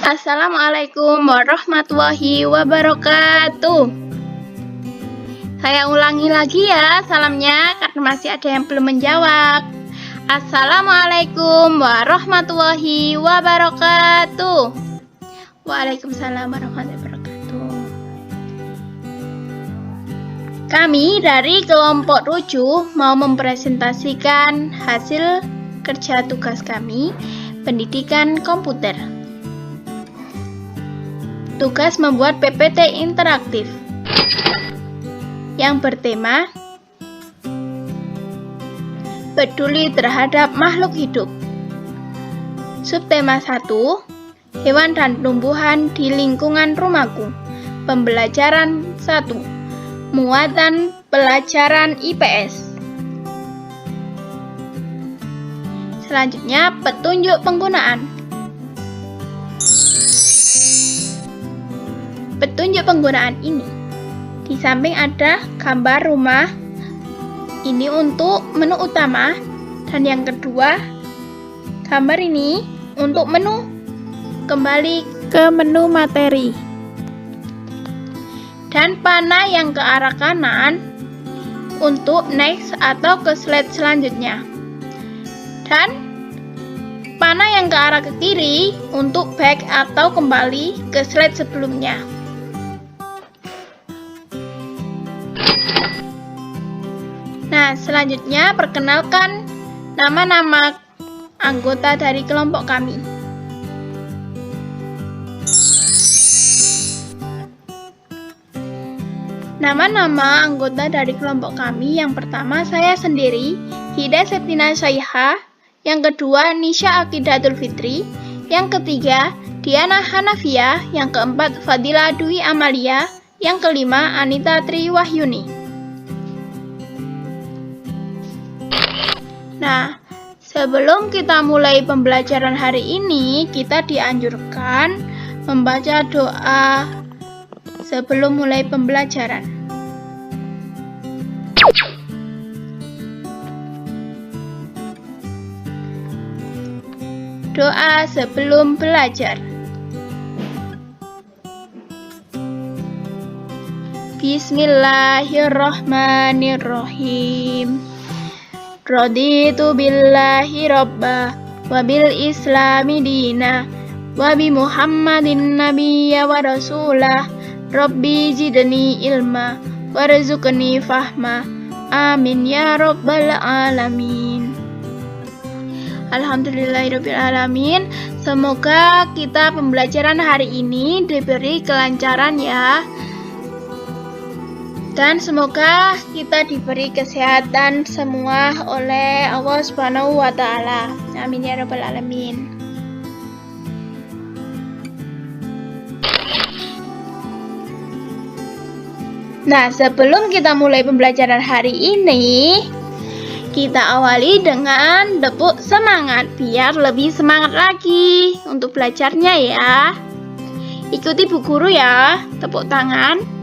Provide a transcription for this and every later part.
Assalamualaikum warahmatullahi wabarakatuh. Saya ulangi lagi ya salamnya karena masih ada yang belum menjawab. Assalamualaikum warahmatullahi wabarakatuh. Waalaikumsalam warahmatullahi wabarakatuh. Kami dari kelompok 7 mau mempresentasikan hasil kerja tugas kami pendidikan komputer. Tugas membuat PPT interaktif yang bertema peduli terhadap makhluk hidup. Subtema 1, hewan dan tumbuhan di lingkungan rumahku. Pembelajaran 1, muatan pelajaran IPS. Selanjutnya, petunjuk penggunaan. Petunjuk penggunaan ini, di samping ada gambar rumah, ini untuk menu utama, dan yang kedua, gambar ini untuk menu, kembali ke menu materi. Dan panah yang ke arah kanan untuk next atau ke slide selanjutnya. Dan panah yang ke arah ke kiri untuk back atau kembali ke slide sebelumnya. Nah, selanjutnya perkenalkan nama-nama anggota dari kelompok kami. Nama-nama anggota dari kelompok kami, yang pertama saya sendiri, Hida Septina Syaiha, yang kedua Nisha Aqidatul Fitri, yang ketiga Diana Hanafia, yang keempat Fadila Dwi Amalia, yang kelima Anita Tri Wahyuni. Nah, sebelum kita mulai pembelajaran hari ini, kita dianjurkan membaca doa sebelum mulai pembelajaran. Doa sebelum belajar. Bismillahirrahmanirrahim. Raditu billahi robba wa bil islami dina wa bi muhammadin nabiyya wa rasulah rabbi zidni ilma warzuqni fahma amin ya rabbal alamin. Alhamdulillahirabbil alamin. Semoga kita pembelajaran hari ini diberi kelancaran ya. Dan semoga kita diberi kesehatan semua oleh Allah Subhanahu wa Ta'ala. Amin ya Rabbal Alamin. Nah, sebelum kita mulai pembelajaran hari ini, kita awali dengan tepuk semangat biar lebih semangat lagi untuk belajarnya ya. Ikuti Bu Guru ya, tepuk tangan.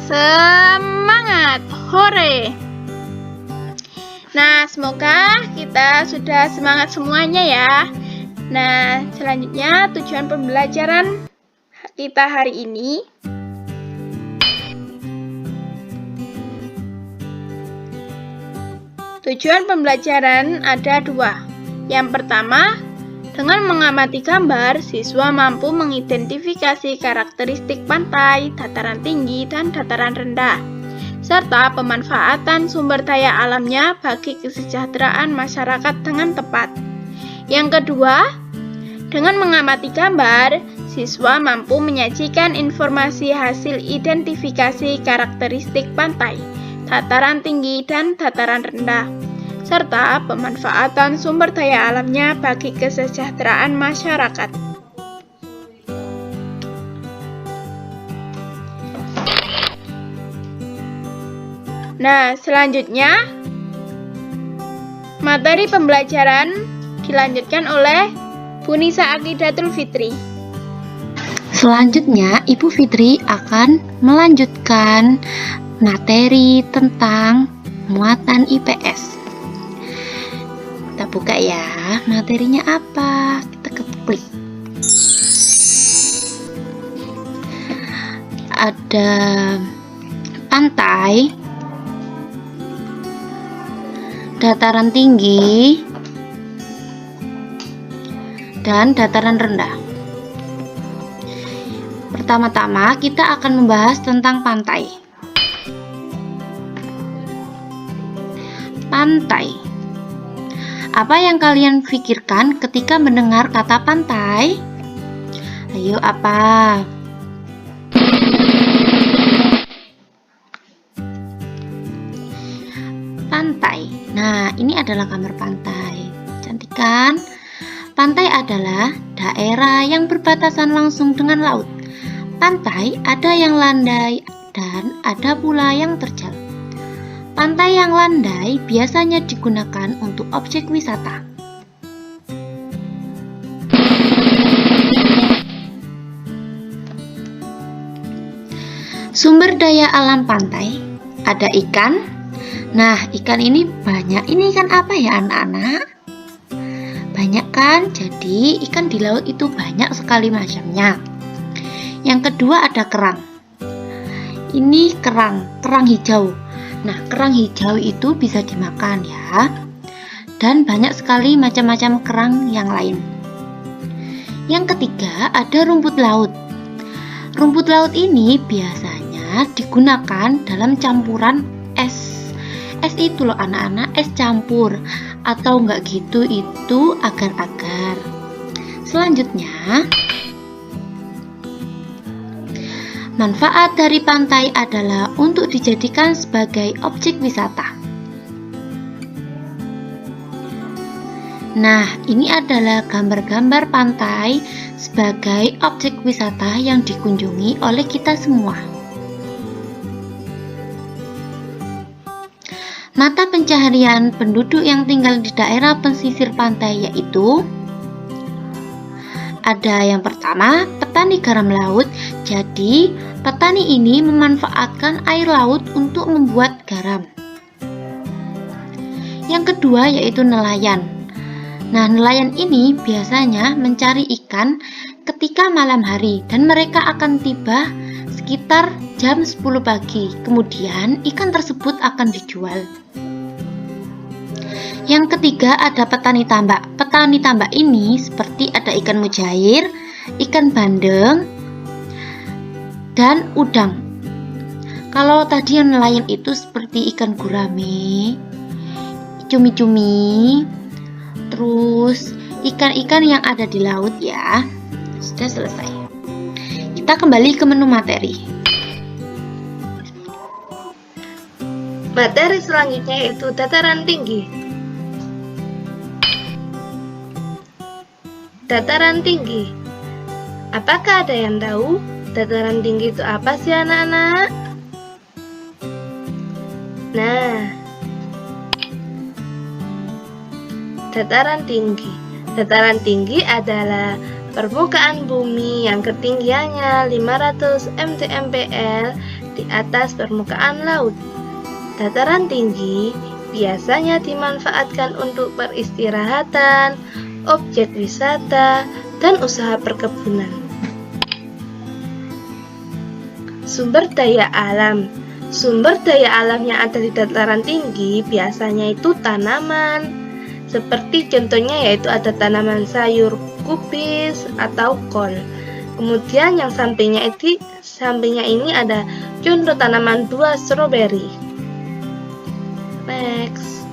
Semangat, hore. Nah, semoga kita sudah semangat semuanya ya. Nah, selanjutnya tujuan pembelajaran kita hari ini. Tujuan pembelajaran ada 2. Yang pertama, dengan mengamati gambar, siswa mampu mengidentifikasi karakteristik pantai, dataran tinggi, dan dataran rendah, serta pemanfaatan sumber daya alamnya bagi kesejahteraan masyarakat dengan tepat. Yang kedua, dengan mengamati gambar, siswa mampu menyajikan informasi hasil identifikasi karakteristik pantai, dataran tinggi, dan dataran rendah, serta pemanfaatan sumber daya alamnya bagi kesejahteraan masyarakat. Nah, selanjutnya materi pembelajaran dilanjutkan oleh Bu Nisa Aqidatul Fitri. Selanjutnya, Ibu Fitri akan melanjutkan materi tentang muatan IPS. Kita buka ya, materinya apa? Kita klik. Ada pantai, dataran tinggi, dan dataran rendah. Pertama-tama kita akan membahas tentang pantai. Pantai. Apa yang kalian pikirkan ketika mendengar kata pantai? Ayo, apa? Pantai. Nah, ini adalah gambar pantai. Cantik kan? Pantai adalah daerah yang berbatasan langsung dengan laut. Pantai ada yang landai dan ada pula yang terjal. Pantai yang landai biasanya digunakan untuk objek wisata. Sumber daya alam pantai, ada ikan. Nah, ikan ini banyak. Ini ikan apa ya anak-anak? Banyak kan? Jadi ikan di laut itu banyak sekali macamnya. Yang kedua ada kerang. Ini kerang hijau. Nah, kerang hijau itu bisa dimakan ya. Dan banyak sekali macam-macam kerang yang lain. Yang ketiga ada rumput laut. Rumput laut ini biasanya digunakan dalam campuran es. Es itu loh anak-anak, es campur. Atau enggak gitu itu agar-agar. Selanjutnya, manfaat dari pantai adalah untuk dijadikan sebagai objek wisata. Nah, ini adalah gambar-gambar pantai sebagai objek wisata yang dikunjungi oleh kita semua. Mata pencaharian penduduk yang tinggal di daerah pesisir pantai yaitu ada yang pertama, petani garam laut. Jadi, petani ini memanfaatkan air laut untuk membuat garam. Yang kedua yaitu nelayan. Nah, nelayan ini biasanya mencari ikan ketika malam hari dan mereka akan tiba sekitar jam 10 pagi. Kemudian, ikan tersebut akan dijual. Yang ketiga ada petani tambak. Petani tambak ini seperti ada ikan mujair, ikan bandeng, dan udang. Kalau tadi yang nelayan itu seperti ikan gurame, cumi-cumi, terus ikan-ikan yang ada di laut ya. Sudah selesai. Kita kembali ke menu materi. Materi selanjutnya yaitu dataran tinggi. Dataran tinggi. Apakah ada yang tahu dataran tinggi itu apa sih anak-anak? Nah, dataran tinggi. Dataran tinggi adalah permukaan bumi yang ketinggiannya 500 mdmpl di atas permukaan laut. Dataran tinggi biasanya dimanfaatkan untuk peristirahatan, objek wisata, dan usaha perkebunan. Sumber daya alam. Sumber daya alam yang ada di dataran tinggi biasanya itu tanaman. Seperti contohnya yaitu ada tanaman sayur kubis atau kol. Kemudian yang sampingnya ini ada contoh tanaman buah stroberi. Next.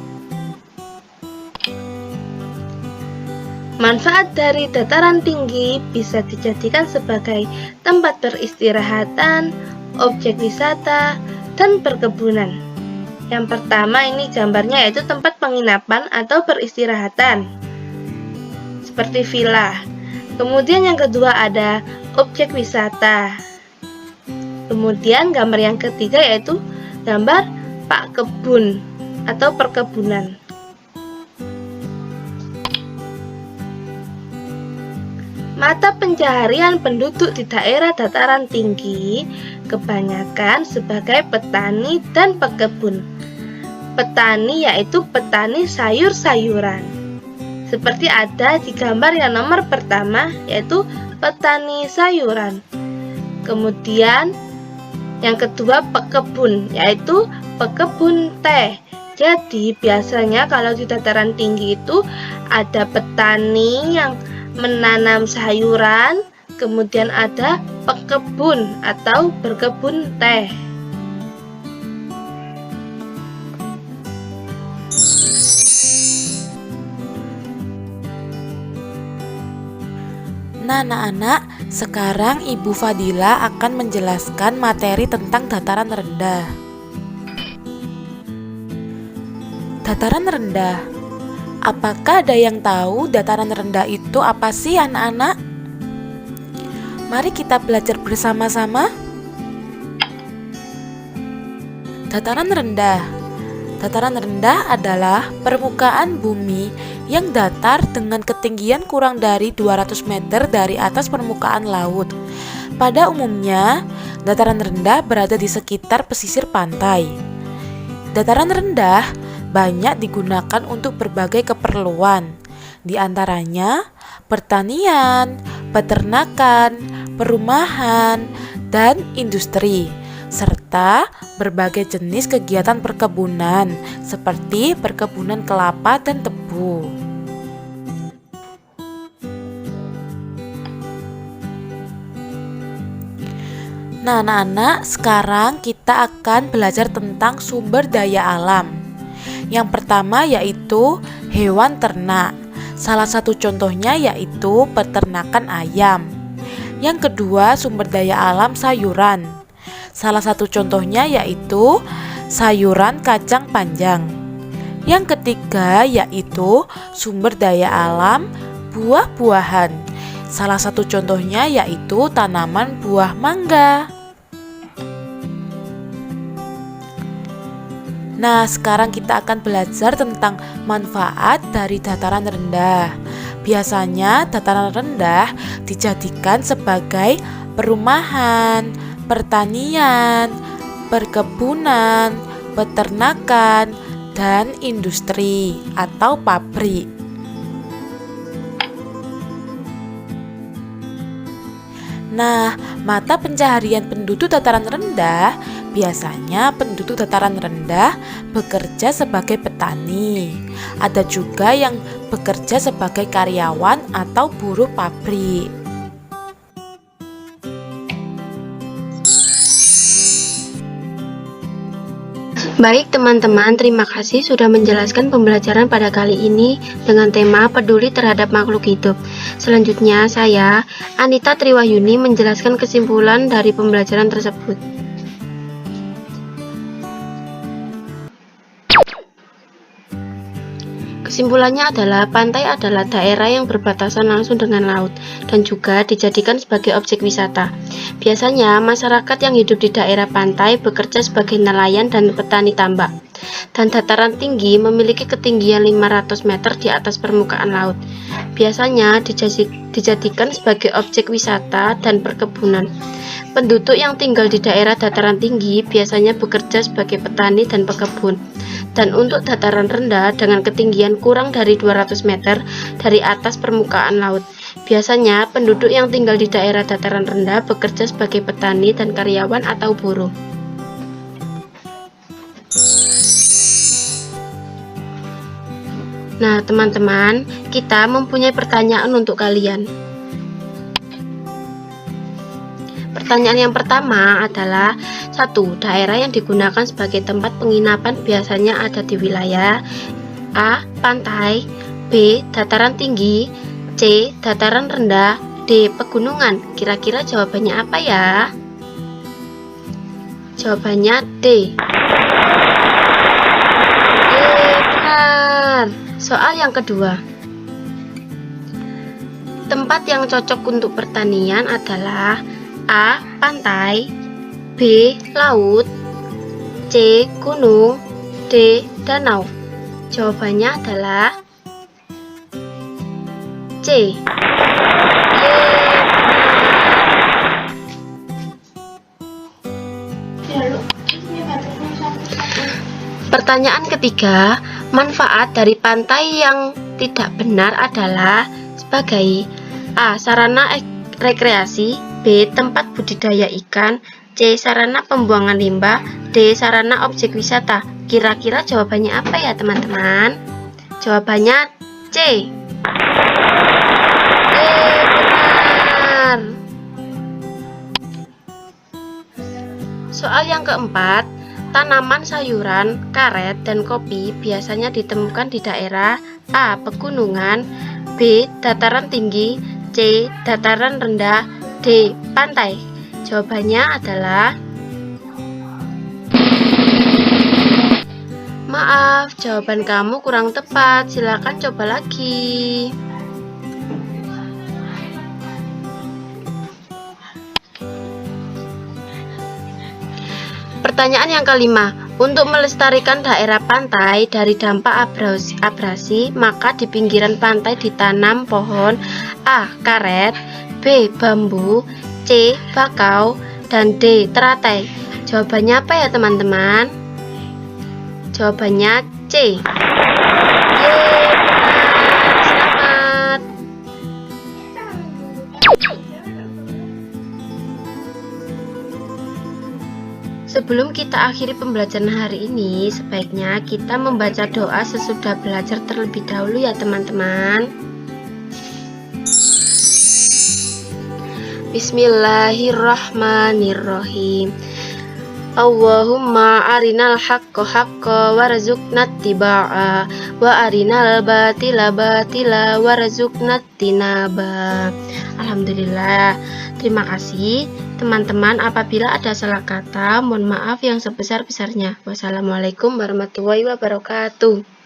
Manfaat dari dataran tinggi bisa dijadikan sebagai tempat peristirahatan, objek wisata, dan perkebunan. Yang pertama ini gambarnya yaitu tempat penginapan atau peristirahatan, seperti villa. Kemudian yang kedua ada objek wisata. Kemudian gambar yang ketiga yaitu gambar pak kebun atau perkebunan. Mata pencaharian penduduk di daerah dataran tinggi kebanyakan sebagai petani dan pekebun. Petani yaitu petani sayur-sayuran. Seperti ada di gambar yang nomor pertama, yaitu petani sayuran. Kemudian yang kedua pekebun, yaitu pekebun teh. Jadi biasanya kalau di dataran tinggi itu ada petani yang menanam sayuran, kemudian ada pekebun atau berkebun teh. Nah, anak-anak, sekarang Ibu Fadila akan menjelaskan materi tentang dataran rendah. Dataran rendah. Apakah ada yang tahu dataran rendah itu apa sih, anak-anak? Mari kita belajar bersama-sama. Dataran rendah. Dataran rendah adalah permukaan bumi yang datar dengan ketinggian kurang dari 200 meter dari atas permukaan laut. Pada umumnya, dataran rendah berada di sekitar pesisir pantai. Dataran rendah banyak digunakan untuk berbagai keperluan, di antaranya pertanian, peternakan, perumahan, dan industri, serta berbagai jenis kegiatan perkebunan seperti perkebunan kelapa dan tebu. Nah, anak-anak, sekarang kita akan belajar tentang sumber daya alam. Yang pertama yaitu hewan ternak. Salah satu contohnya yaitu peternakan ayam. Yang kedua, sumber daya alam sayuran. Salah satu contohnya yaitu sayuran kacang panjang. Yang ketiga yaitu sumber daya alam buah-buahan. Salah satu contohnya yaitu tanaman buah mangga. Nah, sekarang kita akan belajar tentang manfaat dari dataran rendah. Biasanya dataran rendah dijadikan sebagai perumahan, pertanian, perkebunan, peternakan, dan industri atau pabrik. Nah, mata pencaharian penduduk dataran rendah, biasanya penduduk dataran rendah bekerja sebagai petani. Ada juga yang bekerja sebagai karyawan atau buruh pabrik. Baik teman-teman, terima kasih sudah menjelaskan pembelajaran pada kali ini dengan tema peduli terhadap makhluk hidup. Selanjutnya saya, Anita Triwahyuni, menjelaskan kesimpulan dari pembelajaran tersebut. Kesimpulannya adalah pantai adalah daerah yang berbatasan langsung dengan laut dan juga dijadikan sebagai objek wisata. Biasanya masyarakat yang hidup di daerah pantai bekerja sebagai nelayan dan petani tambak. Dan dataran tinggi memiliki ketinggian 500 meter di atas permukaan laut. Biasanya dijadikan sebagai objek wisata dan perkebunan. Penduduk yang tinggal di daerah dataran tinggi biasanya bekerja sebagai petani dan pekebun. Dan untuk dataran rendah dengan ketinggian kurang dari 200 meter dari atas permukaan laut, biasanya penduduk yang tinggal di daerah dataran rendah bekerja sebagai petani dan karyawan atau buruh. Nah, teman-teman, kita mempunyai pertanyaan untuk kalian. Pertanyaan yang pertama adalah 1. Daerah yang digunakan sebagai tempat penginapan biasanya ada di wilayah A. Pantai, B. Dataran tinggi, C. Dataran rendah, D. Pegunungan. Kira-kira jawabannya apa ya? Jawabannya D. Benar. Soal yang kedua. Tempat yang cocok untuk pertanian adalah A. Pantai, B. Laut, C. Gunung, D. Danau. Jawabannya adalah C. Pertanyaan ketiga, manfaat dari pantai yang tidak benar adalah sebagai A. Sarana rekreasi, B. Tempat budidaya ikan, C. Sarana pembuangan limbah, D. Sarana objek wisata. Kira-kira jawabannya apa ya teman-teman? Jawabannya C. Benar. Soal yang keempat, tanaman sayuran, karet, dan kopi biasanya ditemukan di daerah A. Pegunungan, B. Dataran tinggi, C. Dataran rendah, D. Pantai. Jawabannya adalah maaf, jawaban kamu kurang tepat. Silakan coba lagi. Pertanyaan yang kelima, untuk melestarikan daerah pantai dari dampak abrasi, maka di pinggiran pantai ditanam pohon A. Karet, B. Bambu, C. Bakau, dan D. Teratai. Jawabannya apa ya teman-teman? Jawabannya C. Yeay, benar. Selamat. Sebelum kita akhiri pembelajaran hari ini, sebaiknya kita membaca doa sesudah belajar terlebih dahulu ya teman-teman. Bismillahirrahmanirrahim. Allahumma arinal haqqa haqqa warzuqna ittiba'a wa arinal batila batila warzuqna tinaba. Alhamdulillah. Terima kasih teman-teman. Apabila ada salah kata, mohon maaf yang sebesar-besarnya. Wassalamualaikum warahmatullahi wabarakatuh.